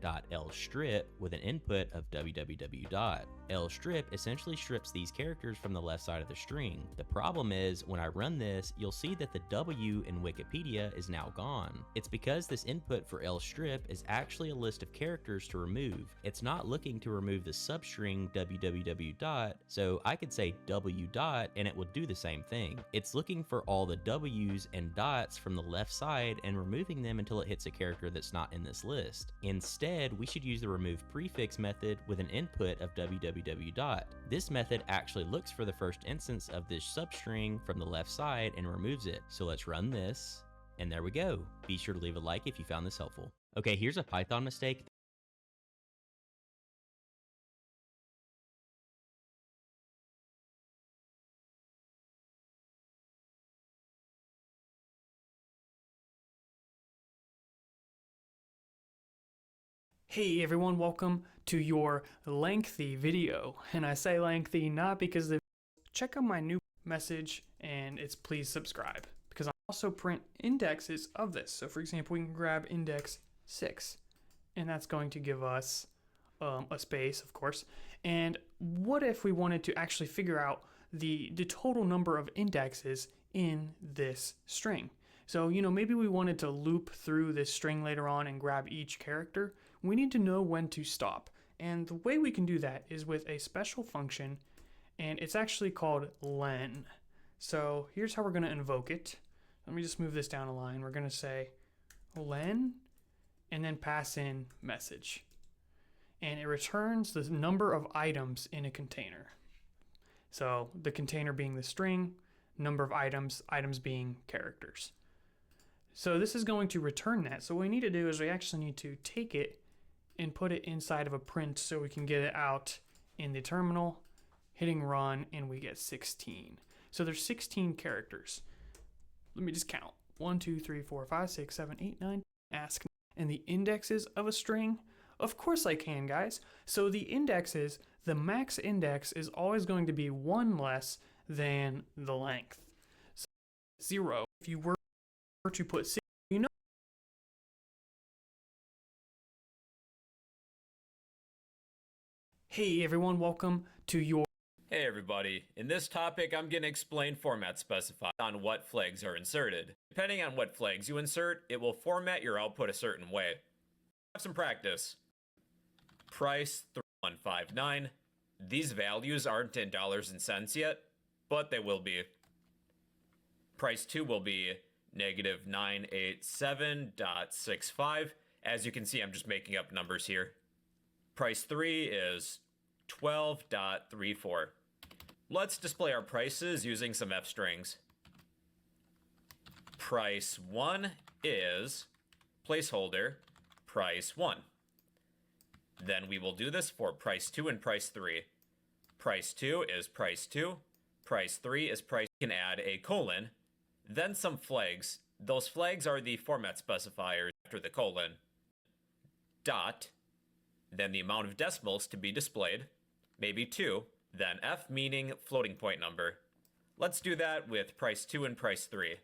.lstrip with an input of www. Lstrip essentially strips these characters from the left side of the string. The problem is, when I run this, you'll see that the W in Wikipedia is now gone. It's because this input for lstrip is actually a list of characters to remove. It's not looking to remove the substring www. So I could say w. And it will do the same thing. It's looking for all the W's and dots from the left side and removing them until it hits a character that's not in this list. Instead, we should use the remove prefix method with an input of www. This method actually looks for the first instance of this substring from the left side and removes it. So let's run this, and there we go. Be sure to leave a like if you found this helpful. Okay, here's a Python mistake. Hey everyone, welcome to your lengthy video. And I say lengthy not because check out my new message and it's please subscribe, because I also print indexes of this. So for example, we can grab index 6 and that's going to give us a space, of course. And what if we wanted to actually figure out the total number of indexes in this string? So, maybe we wanted to loop through this string later on and grab each character. We need to know when to stop. And the way we can do that is with a special function, and it's actually called len. So here's how we're going to invoke it. Let me just move this down a line. We're going to say len and then pass in message. And it returns the number of items in a container. So the container being the string, number of items being characters. So this is going to return that. So what we need to do is we actually need to take it and put it inside of a print so we can get it out in the terminal, hitting run, and we get 16. So there's 16 characters. Let me just count. 1, 2, 3, 4, 5, 6, 7, 8, 9. Ask. And the indexes of a string? Of course I can, guys. So the indexes, the max index is always going to be 1 less than the length. So 0. If you were to put 6, Hey everyone, welcome to your... Hey everybody, in this topic I'm going to explain format specified on what flags are inserted. Depending on what flags you insert, it will format your output a certain way. Have some practice. Price 3159. These values aren't in dollars and cents yet, but they will be. Price 2 will be negative 987.65. As you can see, I'm just making up numbers here. Price 3 is 12.34. Let's display our prices using some F strings. Price 1 is placeholder price 1. Then we will do this for price 2 and price 3. Price 2 is price 2. Price 3 is price. You can add a colon, then some flags. Those flags are the format specifiers after the colon. Dot, then the amount of decimals to be displayed, maybe 2, then F meaning floating point number. Let's do that with price 2 and price 3.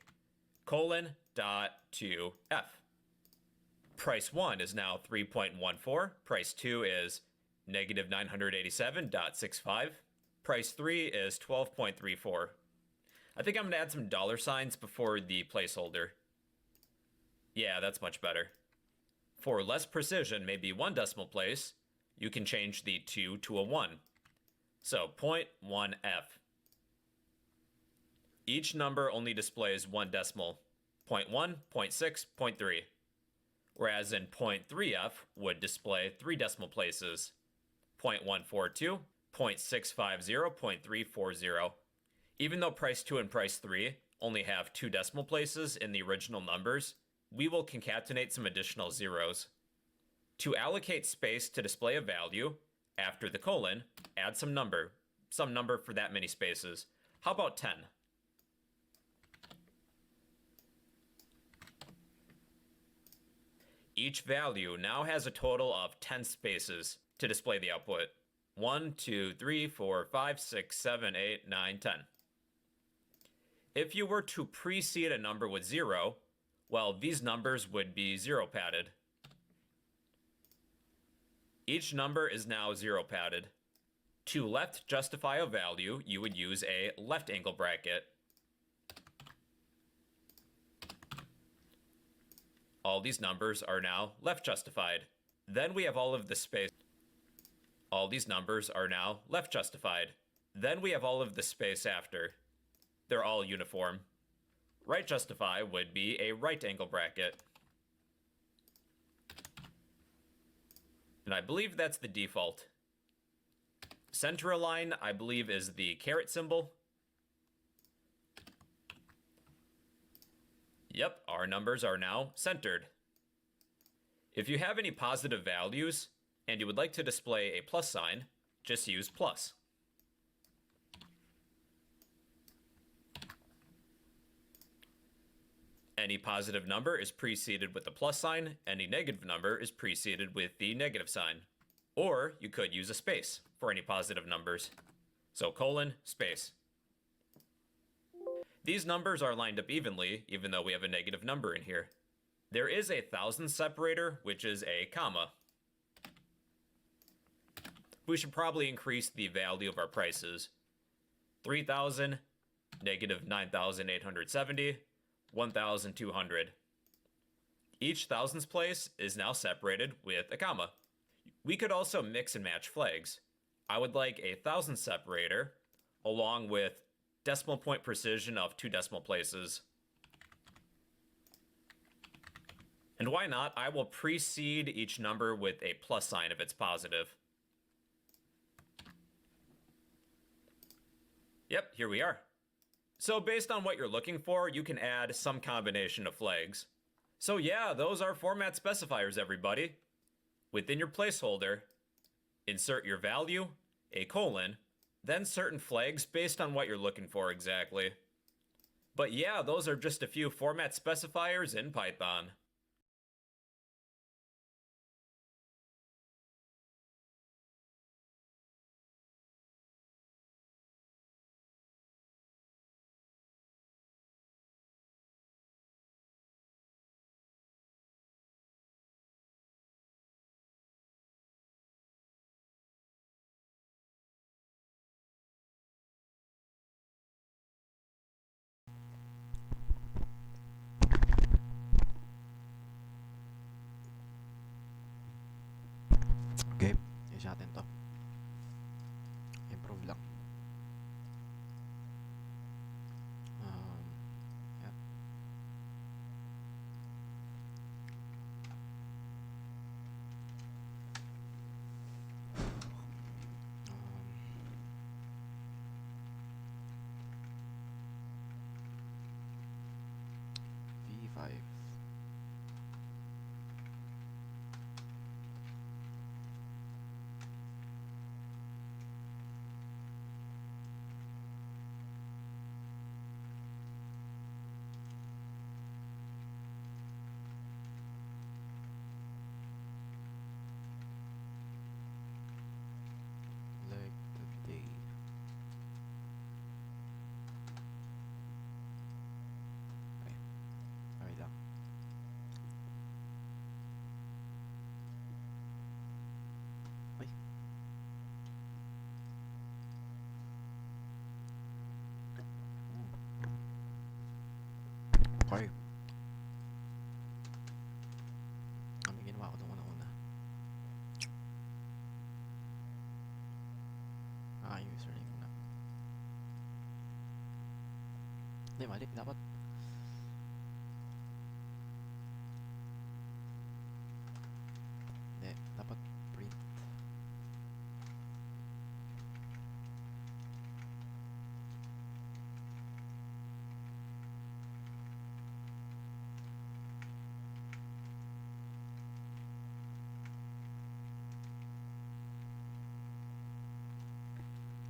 Colon, dot, 2, F. Price 1 is now 3.14. Price 2 is negative 987.65. Price 3 is 12.34. I think I'm going to add some dollar signs before the placeholder. Yeah, that's much better. For less precision, maybe 1 decimal place, you can change the 2 to a 1. So 0.1F. Each number only displays 1 decimal. 0.1, 0.6, 0.3. Whereas in 0.3F would display 3 decimal places. 0.142, 0.650, 0.340. Even though price 2 and price 3 only have 2 decimal places in the original numbers, we will concatenate some additional zeros. To allocate space to display a value, after the colon, add some number for that many spaces. How about 10? Each value now has a total of 10 spaces to display the output. 1, 2, 3, 4, 5, 6, 7, 8, 9, 10. If you were to precede a number with 0, well, these numbers would be 0 padded. Each number is now 0 padded. To left justify a value, you would use a left angle bracket. All these numbers are now left justified. Then we have all of the space. All these numbers are now left justified. Then we have all of the space after. They're all uniform. Right justify would be a right angle bracket. And I believe that's the default. Center align, I believe, is the caret symbol. Yep, our numbers are now centered. If you have any positive values and you would like to display a plus sign, just use plus. Any positive number is preceded with the plus sign, any negative number is preceded with the negative sign. Or you could use a space for any positive numbers. So colon, space. These numbers are lined up evenly, even though we have a negative number in here. There is a thousandth separator, which is a comma. We should probably increase the value of our prices. 3,000, negative 9,870, 1,200. Each thousandths place is now separated with a comma. We could also mix and match flags. I would like a thousandth separator along with decimal point precision of 2 decimal places. And why not? I will precede each number with a plus sign if it's positive. Yep, here we are. So based on what you're looking for, you can add some combination of flags. So yeah, those are format specifiers, everybody. Within your placeholder, insert your value, a colon, then certain flags based on what you're looking for exactly. But yeah, those are just a few format specifiers in Python. Okay, ayos natin to. Improve lang. Yan. V5. Like today. Okay. Okay lang. Ay. Okay. Kami ginawa ko nung una-una. Username muna. Hindi, mali. Dapat. Hindi, dapat print.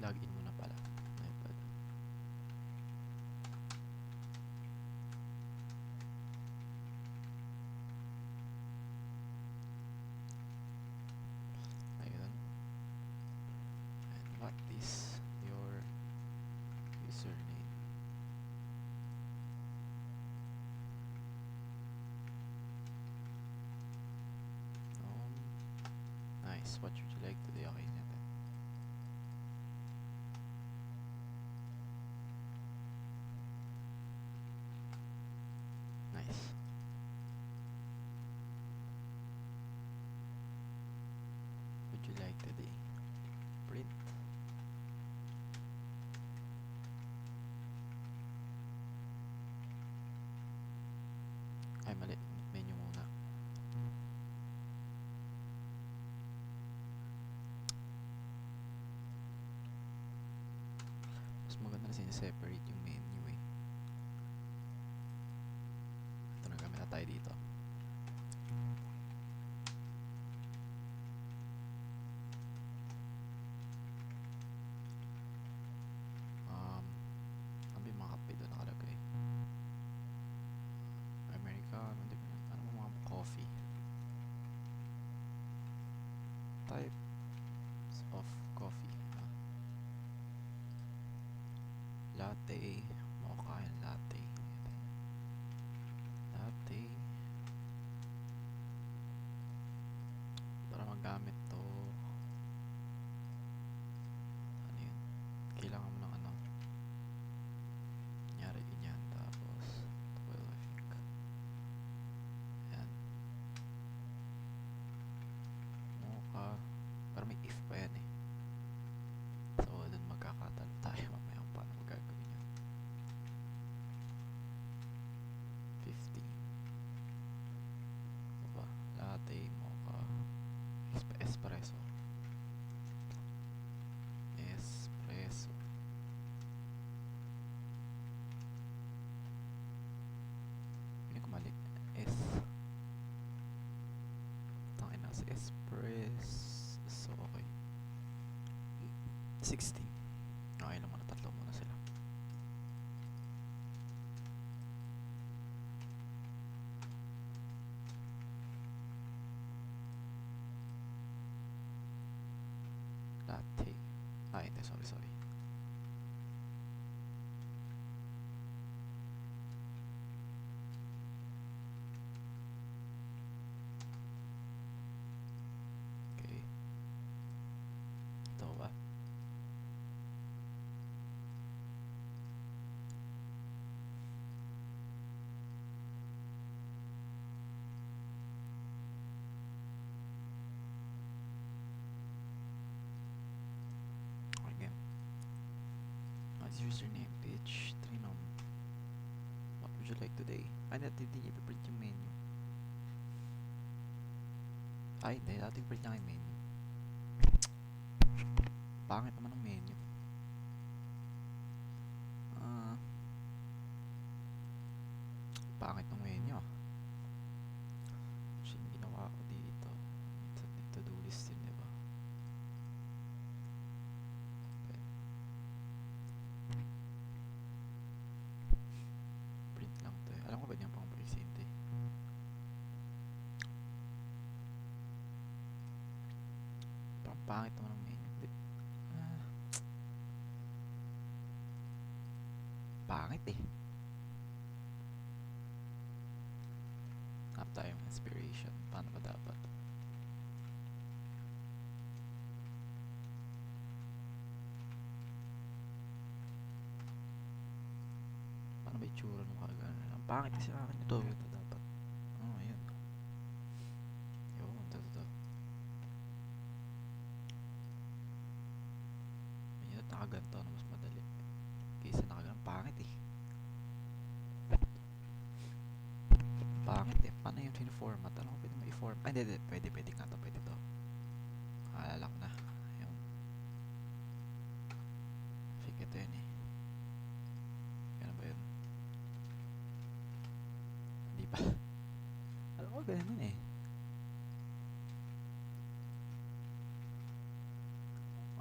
Login muna pala. iPad. Ayun. And what is your username? Nom 9. Nice. What would you like today? Okay natin. Nice. Would you like today? Print. Ay, mali. Menu muna. Mas maganda na sineseparate yung menu eh. Ito na, gamit na tayo dito. Ano ba yung mga kape doon nakalagay? Americano, hindi ba yun? Ano mga coffee? Types of coffee. Latte, mocha and latte. Latte. Para magamit to, ano yun? Kailangan mo ng ano? Kunyari ganyan, tapos 12 I think. Ayan. Mocha. Para may if pa yan eh. So, dun magkakatalo tayo mamaya kung paano magagawin yan. 50. Ano ba? Latte, mocha, espresso. Espresso. Hindi ko mali. Tangin na si espresso. Okay. 60. Okay lang muna. Tatlo muna sila. Latte. Ay, hindi. Sorry. Okay. Ito ba? Okay. What's your username? Page 3 nom. What would you like today? Ay, natin hindi niya ipiprint yung menu. Ay, hindi. Dating print niya yung menu. Pangit naman ang menu. Pangit ng menu ah. Actually, ginawa ko dito. To-do list yun, diba? Print lang to eh. Alam ko ba niyan pang presente? Parang pangit naman ang menu. Pangit eh. Up tayo ng inspiration. Paano ba dapat? Paano ba itsura nung kagana? Ang pangit kasi akin ito. Ito dapat. Oh, ayun. Yun, ito. Ayun, nakaganto na mas madali. Kaysa nakaganto. Pangit eh. Pangit eh. Paano yung format? Ano pwede mo i-format? Ay, hindi. Pwede nga to. Pwede to. Alala ko na. Ayun. Sige, ito yun eh. Ganun ba yun? Hindi pa. Alam ko, ganun eh.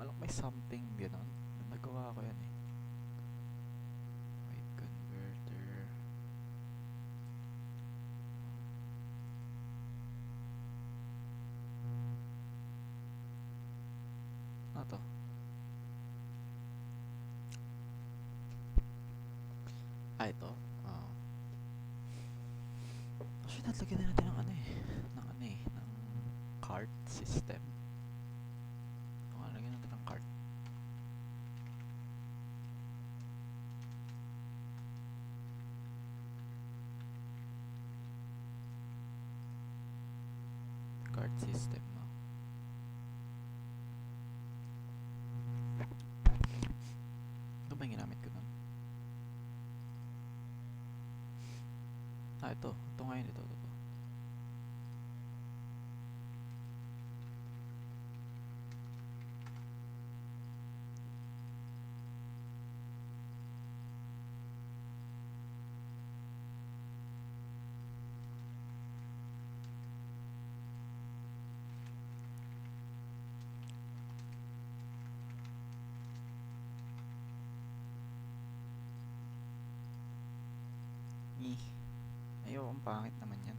Alam ko may something ganun. Nagawa ko yan eh. Weight converter. Ano to? Ito. Actually, natlagyan na natin ng ng cart system. Card system, no? Ito ba yung ginamit ko nun? Ah, ito. Ito ngayon. Ito. Ayaw, ang pangit naman yan.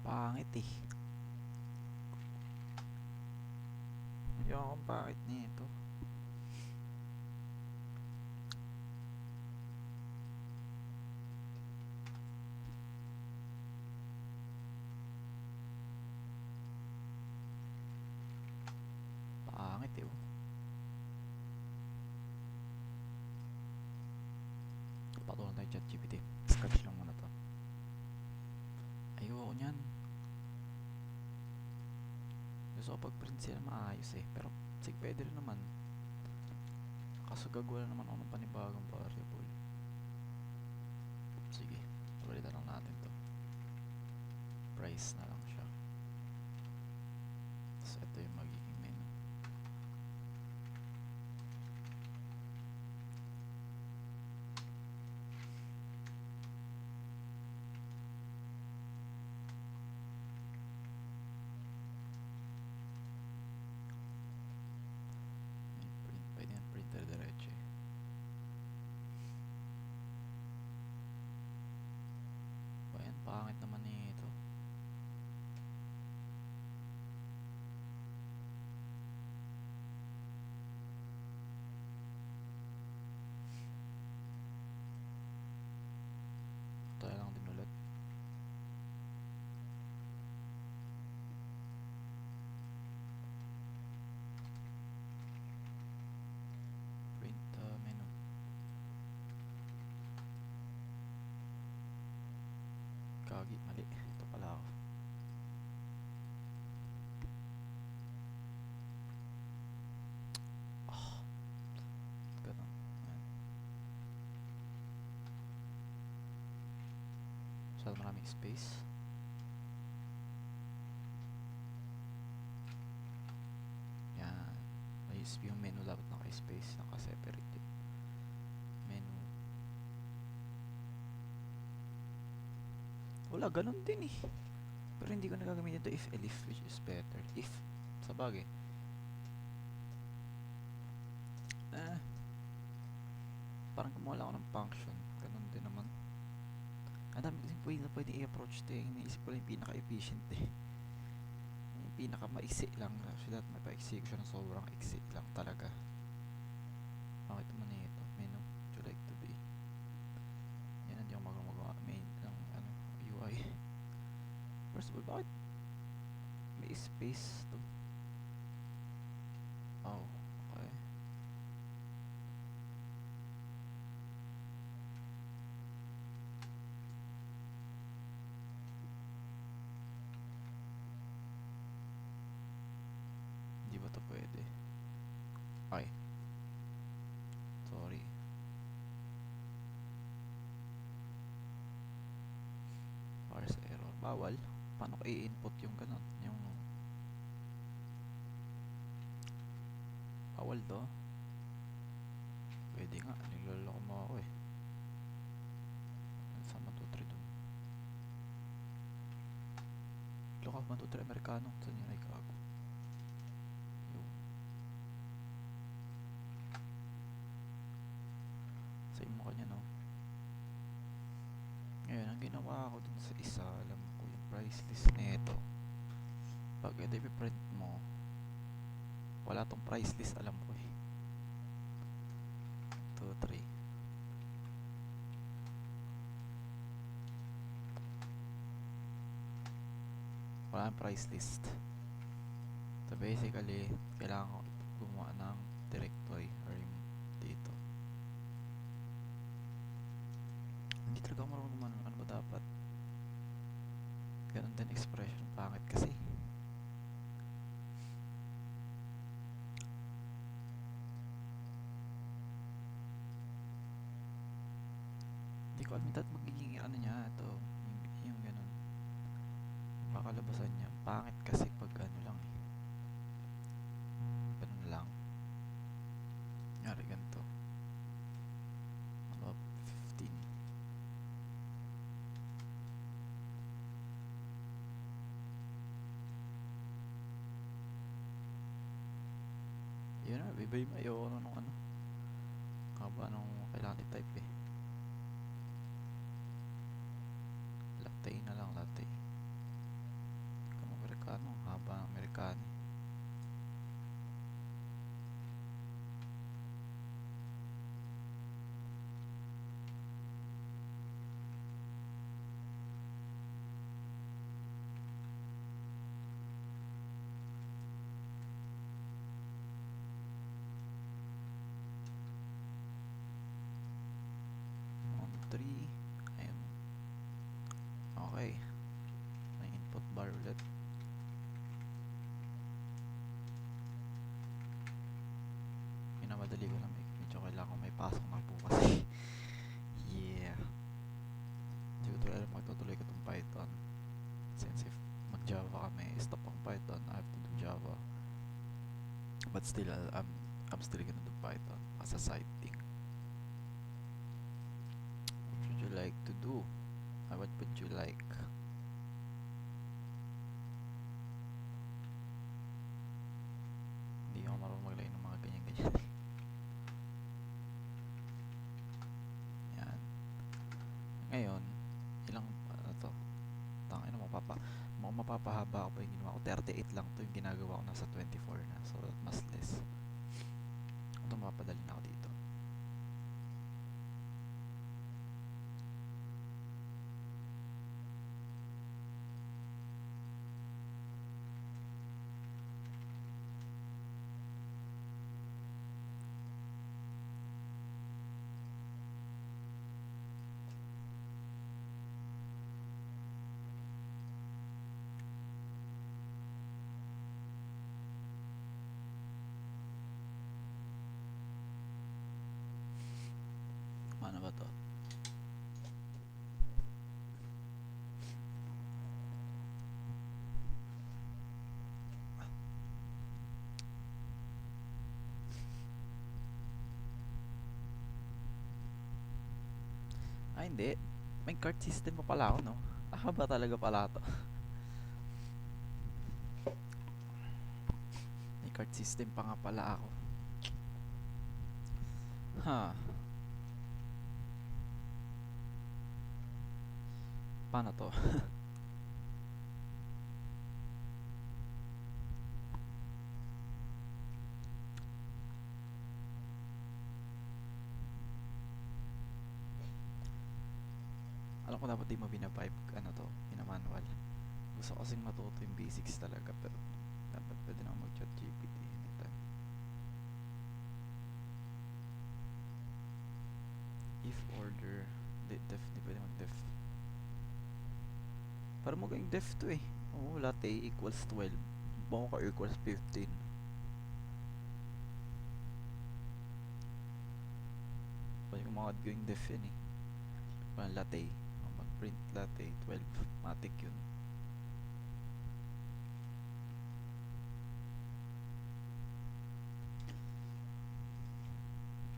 Pangit eh. Ayaw, ang pangit nito. Pangit eh. Patuloy tayo ChatGPT. Scratch lang muna to. Ayoko nyan. Gusto ko pag-print sila maayos eh. Pero sig pwede rin naman. Kaso gagawa naman ako ng panibagong variable. Sige, palitan lang natin to. Price na lang siya. So ito yung magiging menu. Print, pwede yung printer diretso eh. Ayan, pangit naman nito. Tayo lang din ulit. Print menu. Kagi, mali. Ito pala ako. Ganun. Ayan. Masyado maraming space. Yan. Yung menu dapat naka-space. Naka-separate yung menu. Wala, ganun din eh. Pero hindi ko nagagamitin ito if elif, which is better. If, sa bagay. Parang gumawa lang ako ng function. Ganun din naman. Ang dami kasing pwede i-approach ito eh. Iniisip ko lang yung pinaka-efficient eh. Yung pinaka-maiksi lang. Actually, may pa-iksi ko siya ng sobrang iksi lang talaga. Bakit naman ito? Menu. Would you like to be? Yan, hindi ako magawa main ng ano, UI. First of all, bakit may space to? Oh, okay. Hindi ba ito pwede? Ay. Sorry. Parse error. Bawal. Paano ko i-input yung ganun? Yung bawal to. Pwede nga. Niloloko mo ako eh. Saan 1, 2, 3 dun? Loko 1, 2, 3 Amerikano. Saan yun ay kago? Yun. Same mo kanya no? Ngayon, ang ginawa ko dun sa isa, alam ko yung price list nito. Pag ito i-print mo, wala tong price list, alam ko eh. 2, 3. Wala ang price list. So basically, kailangan ko gumawa ng directory or yung dito. Hindi talaga ako marunong gumanon. Ano ba dapat? Ganun din expression. Pangit kasi. Hindi ko alam dahil magiging ano niya. Ito. Yung ganun. Kakalabasan niya. Pangit kasi pag ano lang eh. Ganun lang. Yari ganito. Ano, 15. Yun na, bibay mo. Ayoko nung ano. Haba nung kailangan i-type eh. Latte na lang, latte. Kung Amerikano, haba ng Amerikano. On 3. Ayun. Okay. May input bar ulit. Minamadali ko lang. Medyo kailangan ko may pasok na po kasi. Yeah. Hindi ko talaga magtutuloy ko itong Python. Since if mag-Java kami, stop ang Python, I have to do Java. But still, I'm still gonna do Python as a side thing. What would you like to do? What would you like? Hindi ako marunong maglagay ng mga ganyan-ganyan. Yan. Ngayon, ilang, ano to? Tangin na mapapahaba ako pa yung ginawa ko. 38 lang to yung ginagawa ko, nasa 24 na. So, mas less. Ito, mapadali na ako dito. Ano ba to? Hindi. May card system pa pala ako, no? Haba talaga pala to. May card system pa nga pala ako. Paano to? Alam ko dapat di mo binapipe ano to, binamanual. Gusto ko kasing matuto yung basics talaga, pero dapat pwede na mag-chat GPT anytime. If order, def, di pwede mag-def. Para maging def to eh. Oo, latte equals 12. Baka equals 15. Pwede kung mga going def yun eh. Parang latte. Mag-print latte 12. Matic yun.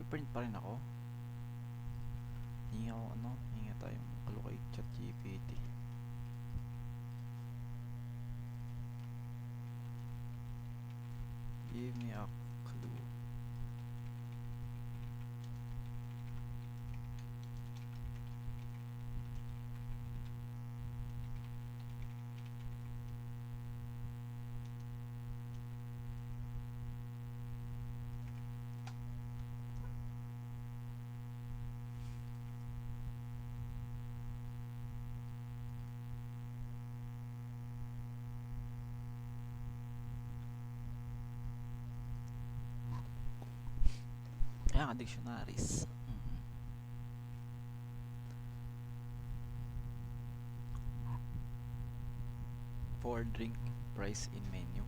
Print pa rin ako. Hinga ako ano. Hinga tayong alokay chat GPT. Give me a clue. Kaya nga dictionaries. For drink price in menu.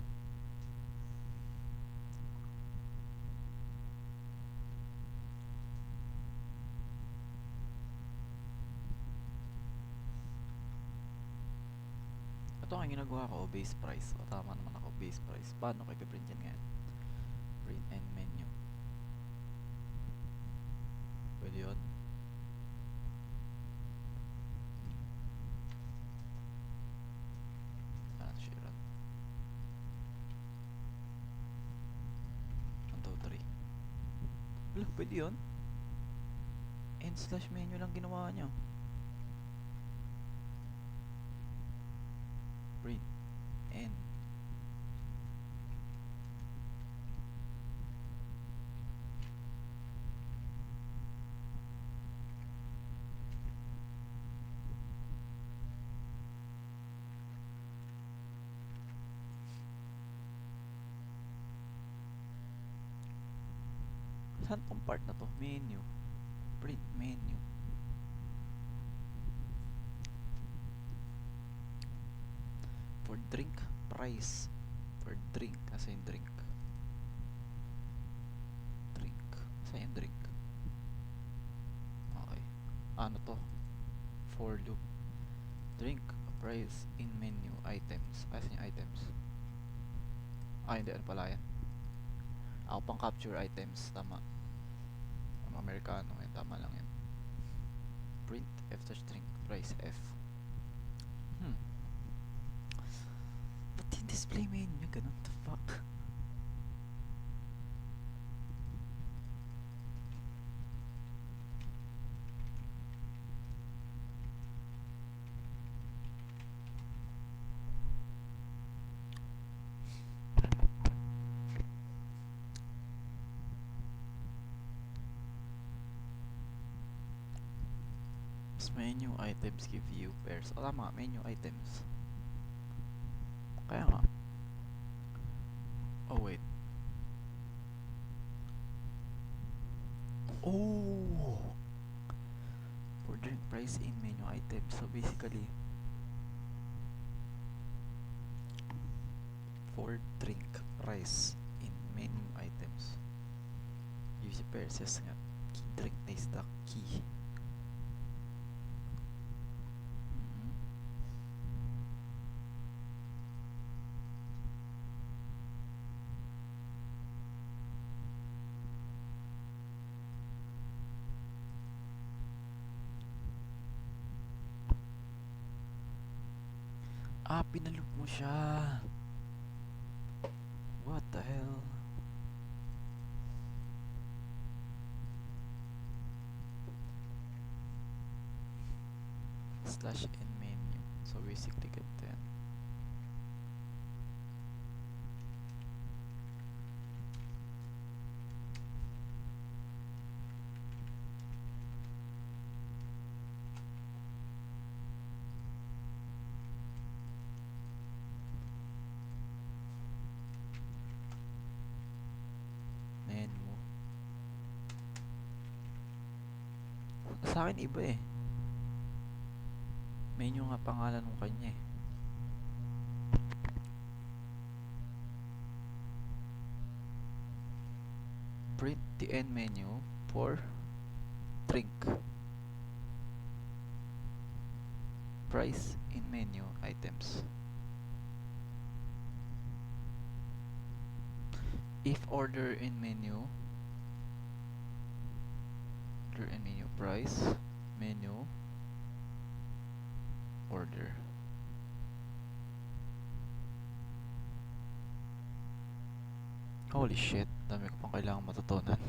Ito ang ginagawa ko, base price. O tama naman ako, base price. Paano ko ipiprint yan ngayon? Print and menu. Pwede yun. Share. 1, 2, 3. Wala, pwede yun. End slash menu lang ginawa nyo. Print and saan tong part na to? Menu. Print menu. For drink price. For drink. Kasi yung drink. Drink. Kasi yung drink. Okay. Ano to? For loop. Drink price in menu items. Kasi yung items. Hindi. Ano pala yan? Ako pang capture items. Tama. Amerikano ngayon, tama lang yan. Print F touch drink price F. Ba't yung display menu ganun? The fuck? Menu items give you pairs. Tama, menu items. Kaya nga. Oh wait. Oh! For drink price in menu items. So basically, for drink price in menu items. Use pairs nga. Key drink is the key. Pinaloop mo siya. What the hell? Slash in menu. So basically get that. Sa akin iba eh. Menu nga pangalan ng kanya eh. Print the end menu for drink. Price in menu items. If order in menu, order in menu price, menu, order. Holy shit, dami ko pang kailangan matutunan.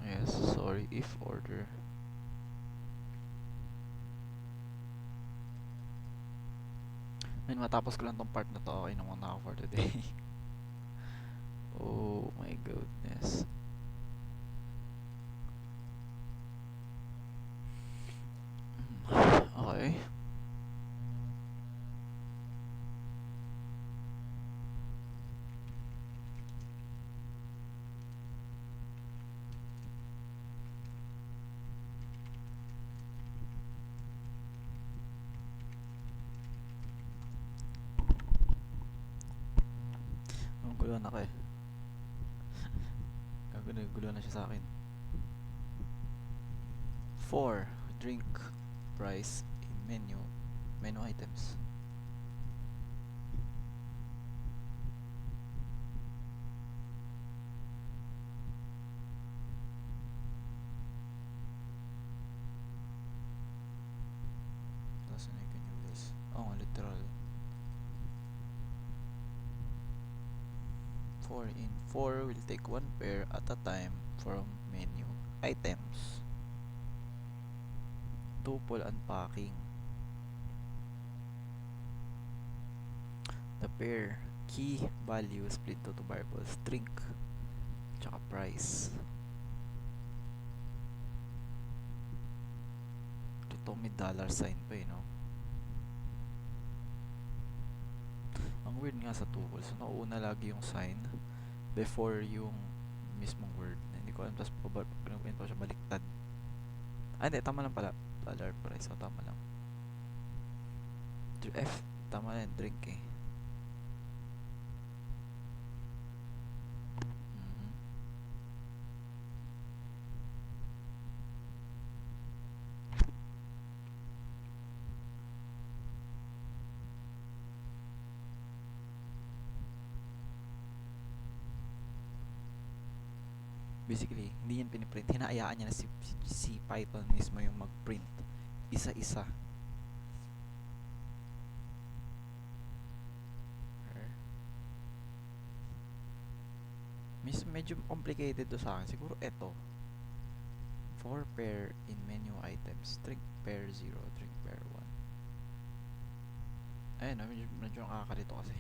Yes, sorry, if order. Man, matapos ko lang tong part na to, okay naman ako for today. Oh my goodness. Okay. Naguguluhan ako eh. Naguguluhan na siya sa akin. 4. Drink price in menu items. Tapos ano yung new list? Oh, literal. 4 in 4 will take one pair at a time from menu items. Tuple unpacking. The pair key value split to two variables, drink tsaka price. Ito may dollar sign pa eh, no? Ang weird nga sa tuples, nauuna lagi yung sign before yung mismong word. Hindi ko alam, tapos pinagpapin pa siya baliktad. Ah, hindi, tama lang pala. Dollar price, so tama lang. F, tama lang, drink eh. Basically, hindi yan piniprint. Hinaayaan niya na si Python mismo yung mag-print. Isa-isa. Medyo complicated to sa akin. Siguro eto. 4 pair in menu items. Drink pair 0, drink pair 1. Ayun, medyo nakakalito kasi.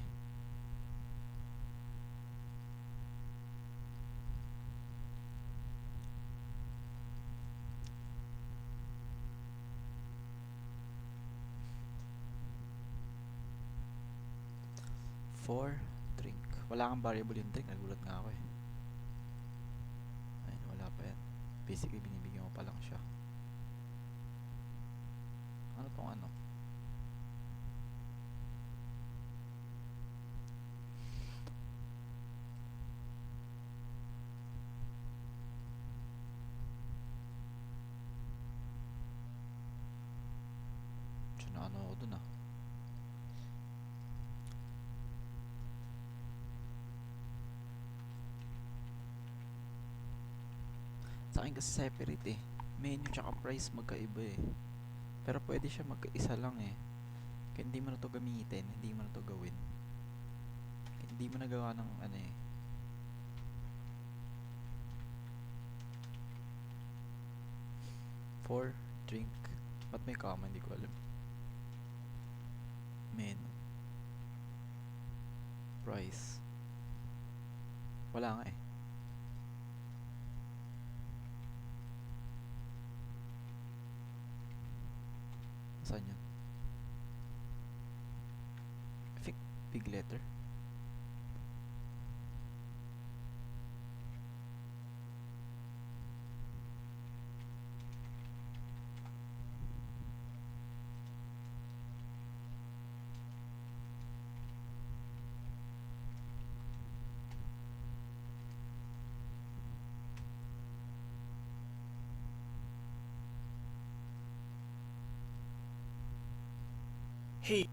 For drink. Wala kang variable yung drink. Nagulat nga ako eh. Ayun, wala pa yan. Basically, binibigyan mo pa lang siya. Ano tong ano? Ano ako dun ah. Sa akin kasi separate eh. Menu tsaka price magkaiba eh. Pero pwede siya magkaisa lang eh. Kaya hindi mo na to gamitin, hindi mo na to gawin. Kaya hindi mo nagawa ng ano eh. For drink. Ba't may comma? Hindi ko alam. Menu. Price. Wala nga eh. Saan yun? I think big letter. Hey,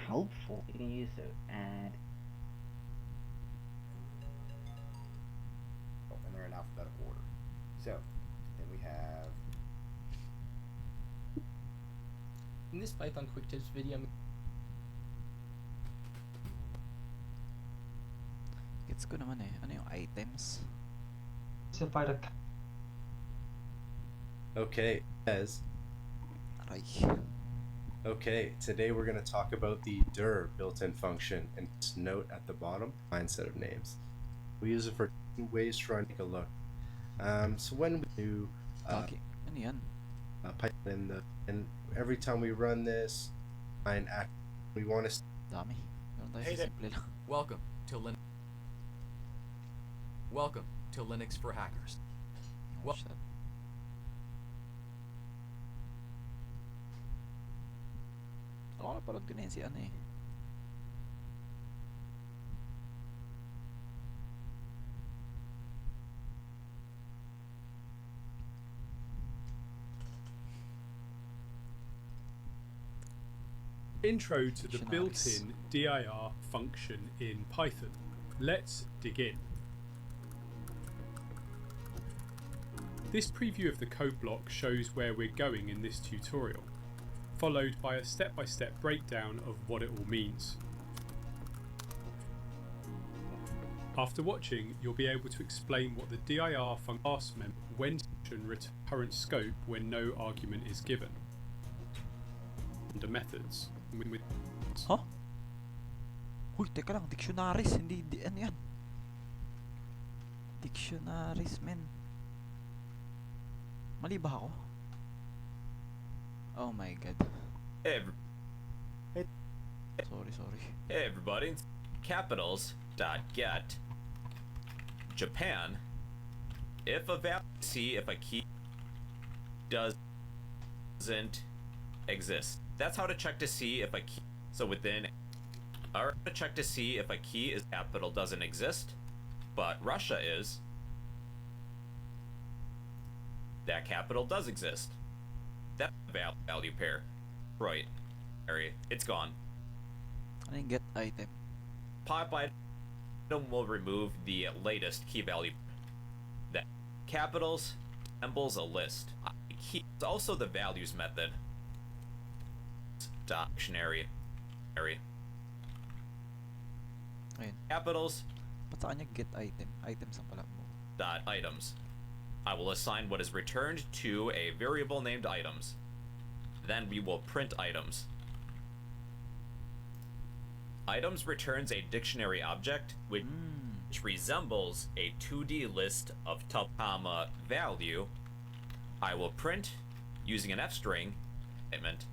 helpful. You can use to add. Oh, and they're in alphabetical order. So then we have. In this Python quick tips video, Gets ko naman eh. Ano yung items? Okay, as Aray. okay, today we're going to talk about the dir built-in function, and just note at the bottom, line set of names. We use it for ways to run. Take a look. So when we do Okay. Ano yan? Python and every time we run this, we want to Dami. Ganun tayo Hey sa there. simple lang. Welcome to Welcome to Linux for Hackers. Watch that. Ako napanood ko na yun si ano eh. Intro to the Dictionaries. built-in dir function in Python. Let's dig in. This preview of the code block shows where we're going in this tutorial, followed by a step-by-step breakdown of what it all means. After watching, you'll be able to explain what the dir function meant when return current scope when no argument is given. Under methods. With Huh? Uy, teka lang, dictionaries, hindi ano yan. Dictionaries, men. Mali ba ako? Oh my god. Hey, Sorry. hey everybody. Capitals.get Japan. If a value, see if a key doesn't exist. That's how to check to see if a key. So within, or to check to see if a key is capital doesn't exist, but Russia is. That capital does exist. That value pair, right? Area. It's gone. Ano yung get item? Pop item will remove the latest key value. That capitals resembles a list. Key is also the values method. Dictionary. Ayun. Capitals Ba't sa kanya get item? Items ang pala mo. dot items. I will assign what is returned to a variable named items. Then we will print items. Items returns a dictionary object which resembles a 2D list of comma value. I will print using an F string statement.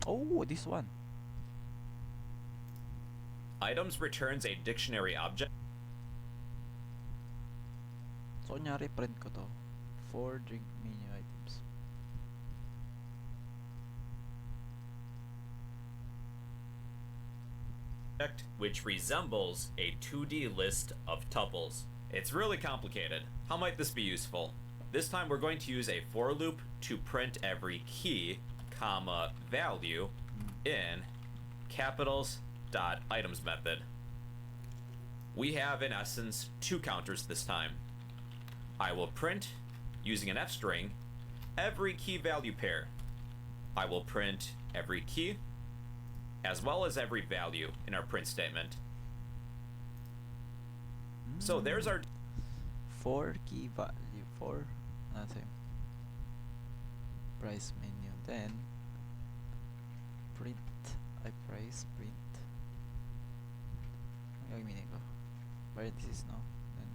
Oh, this one. Items returns a dictionary object. So, kunyari, print ko to. 4 drink menu items. Which resembles a 2D list of tuples. It's really complicated. How might this be useful? This time we're going to use a for loop to print every key, comma, value in capitals dot items method. We have in essence 2 counters this time. I will print using an F string every key value pair. I will print every key as well as every value in our print statement. So there's our 4 key value. 4 nothing. Price menu. Then print. Price print. Ang gagawin ko. Parentheses no. Then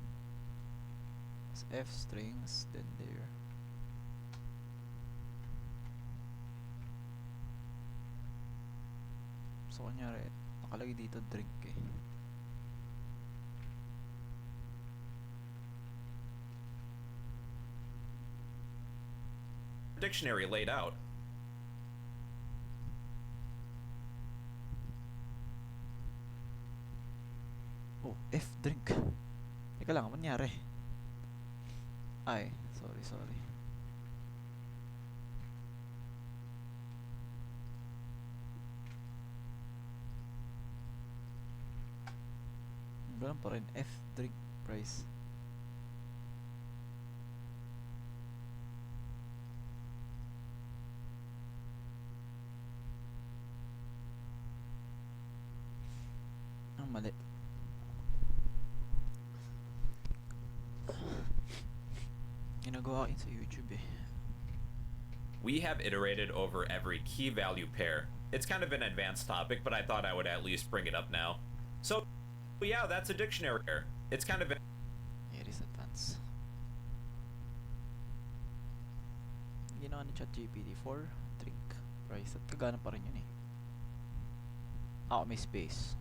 F strings. Then there. So kunyari nakalagay dito drink eh. dictionary laid out. Oh, F drink. Teka lang, ano nangyari? Ay, sorry. Ganun pa rin, F drink price. Ang mali. Ginagawa ko yun sa YouTube eh. We have iterated over every key value pair. It's kind of an advanced topic, but I thought I would at least bring it up now. So, yeah, that's a dictionary pair. It's kind of It is advanced. Ginawa ni ChatGPT for drink price at kagana pa rin yun eh. May space.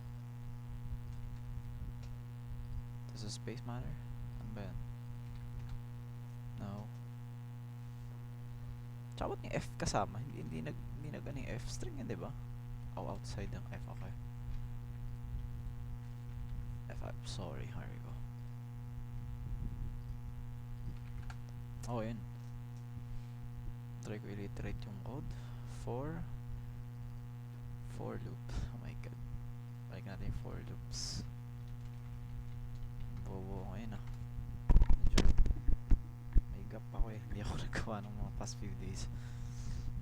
Tapos Does the space matter? Ano ba yan? No. Tsaka ba't yung F kasama? Hindi nag ano yung F string yan, diba? Oh, outside ng F, okay. F5, sorry, here we go. Oh, yun. Try ko i-reiterate yung code. For loop. Oh my god. Balik natin yung for loops. Bobo ko ngayon ah. Medyo may gap ako eh. Hindi ako nagawa ng mga past few days.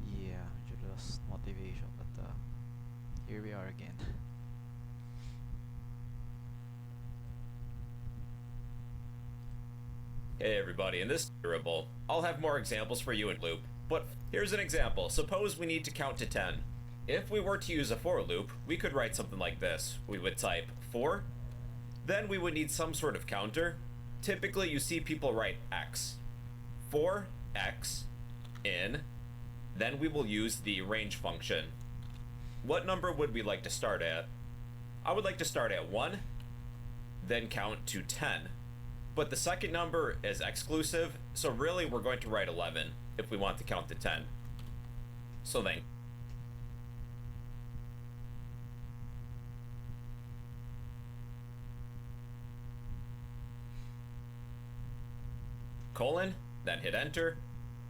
Yeah, medyo lost motivation. But here we are again. Hey everybody, in this durable, I'll have more examples for you in loop, but here's an example. Suppose we need to count to 10. If we were to use a for loop, we could write something like this. We would type for, then we would need some sort of counter. Typically you see people write x. For x in, then we will use the range function. What number would we like to start at? I would like to start at 1, then count to 10. But the second number is exclusive, so really we're going to write 11 if we want to count to 10. So then, colon, then hit enter.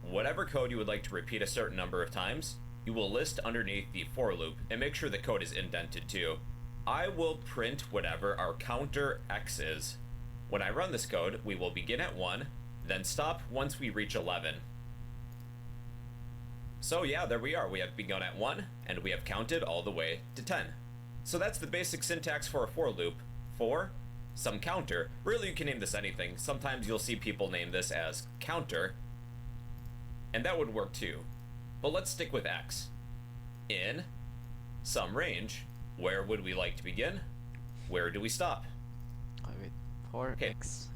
Whatever code you would like to repeat a certain number of times, you will list underneath the for loop and make sure the code is indented too. I will print whatever our counter x is. When I run this code, we will begin at 1, then stop once we reach 11. So yeah, there we are. We have begun at 1, and we have counted all the way to 10. So that's the basic syntax for a for loop. For, some counter. Really, you can name this anything. Sometimes you'll see people name this as counter, and that would work too. But let's stick with x. In, some range. Where would we like to begin? Where do we stop? Okay, wait. For x.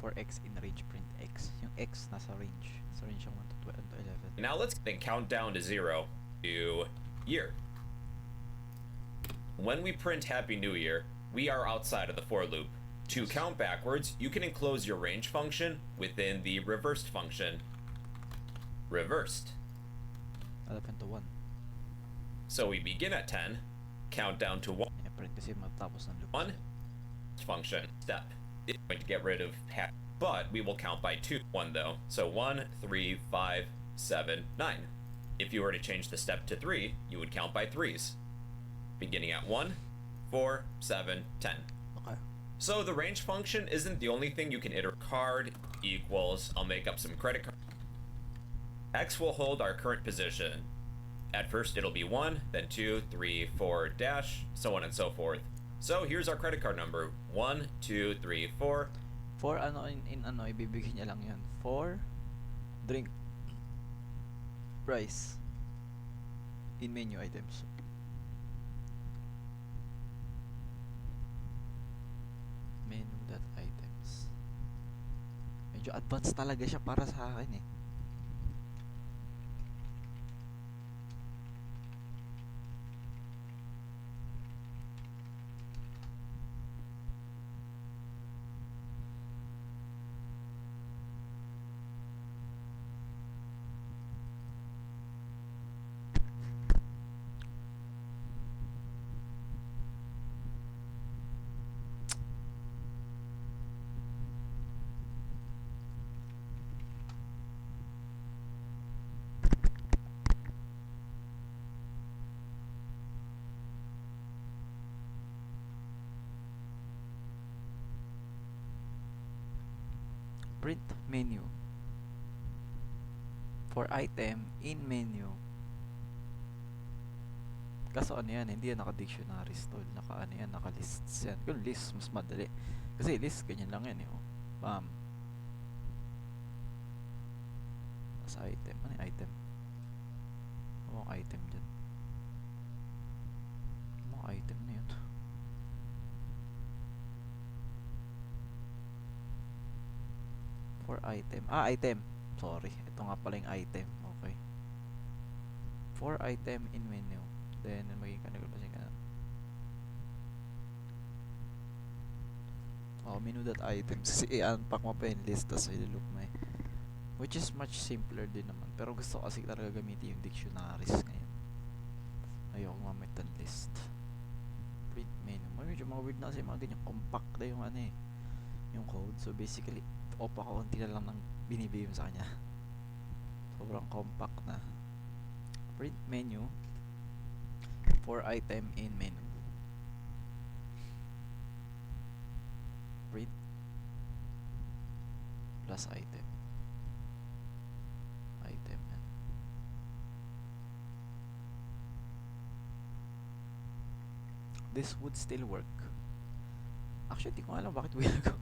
For x in range, print x. Yung x nasa range. Sa range yung 1 to 12 to 11. Now let's then count down to 0 to year. When we print Happy New Year, we are outside of the for loop. To count backwards, you can enclose your range function within the reversed function. Reversed. 11 to 1. So we begin at 10, count down to 1. Yeah, print kasi matapos ng loop. 1 function step. It's going to get rid of half, but we will count by 2. 1 though. So 1, 3, 5, 7, 9. If you were to change the step to 3, you would count by 3s. Beginning at 1, 4, 7, 10. Okay. So the range function isn't the only thing you can iterate. Card equals, I'll make up some credit card. X will hold our current position. At first it'll be 1, then 2, 3, 4, dash, so on and so forth. So here's our credit card number. 1, 2, 3, 4. For ano, in ano, ibibigay niya lang yun. For drink. Price. In menu items. Menu.items. Medyo advanced talaga siya para sa akin eh. Print menu. For item in menu. Kaso ano yan, hindi yan naka-dictionaries tol. Naka ano yan, naka-lists yan. Kung list, mas madali. Kasi list, ganyan lang yan eh. Oh. Bam. Sa item. Ano yung item? Ano yung item dyan? Ano yung item na yun? For item. Ah, item. Sorry. Ito nga pala yung item. Okay. For item in menu. Then, magiging kanagulbasin ka na. menu.items. Kasi i-unpack mo pa yung list, tapos i-look mo eh. Which is much simpler din naman. Pero gusto ko kasi talaga gamitin yung dictionaries ngayon. Ayoko gamit ang list. Print menu. Medyo mga weird na kasi mga ganyan compact na yung ano eh. Yung code. So basically, kaunti na lang ng binibigay mo sa kanya. Sobrang compact na. Print menu for item in menu. Print plus item. Item yan. This would still work. Actually, di ko alam bakit ginagawa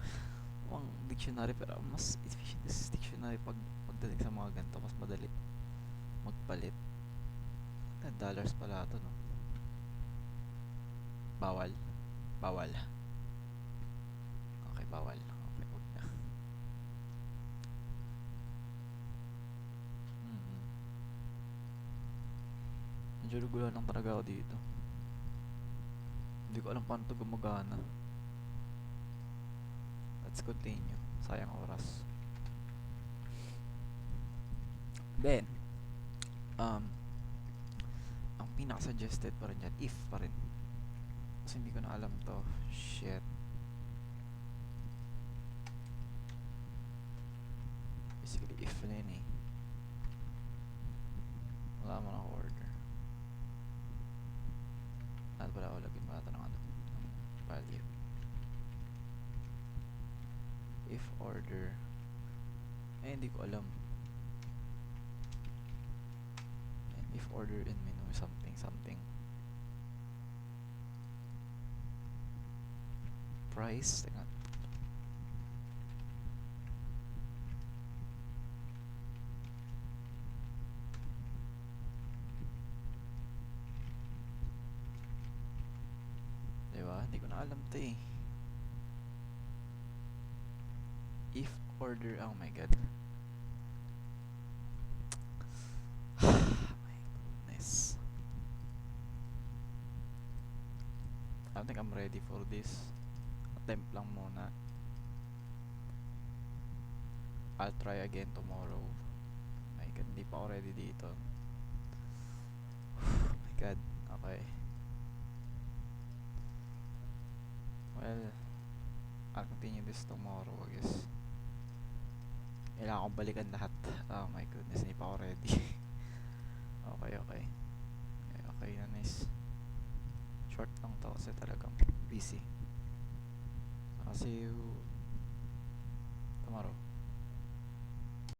ang dictionary, pero mas efficient is dictionary pagdating sa mga ganito. Mas madali magpalit. $10 pala ito, no? Bawal. Okay, bawal. Okay, huwag na. Medyo regular lang talaga ako dito. Hindi ko alam paano ito gumagana. Let's continue. Sayang oras. Then, ang pinaka-suggested pa rin dyan, if pa rin. Kasi hindi ko na alam to. Shit. Basically, if na yun eh. Wala mo na order. At wala ko lagyan pa natin ng value. If order. Hindi ko alam. And if order in menu something. Price. Tingnan. Diba? Hindi ko na alam to eh. If order, oh my god. My goodness. I don't think I'm ready for this. Attempt lang muna. I'll try again tomorrow. My god, hindi pa ako ready dito. Oh my god, okay. Well, I'll continue this tomorrow, I guess. Kailangan kong balikan lahat. Oh my goodness, hindi pa ako ready. Okay na, nice. Short lang to kasi talagang busy. I'll see you tomorrow.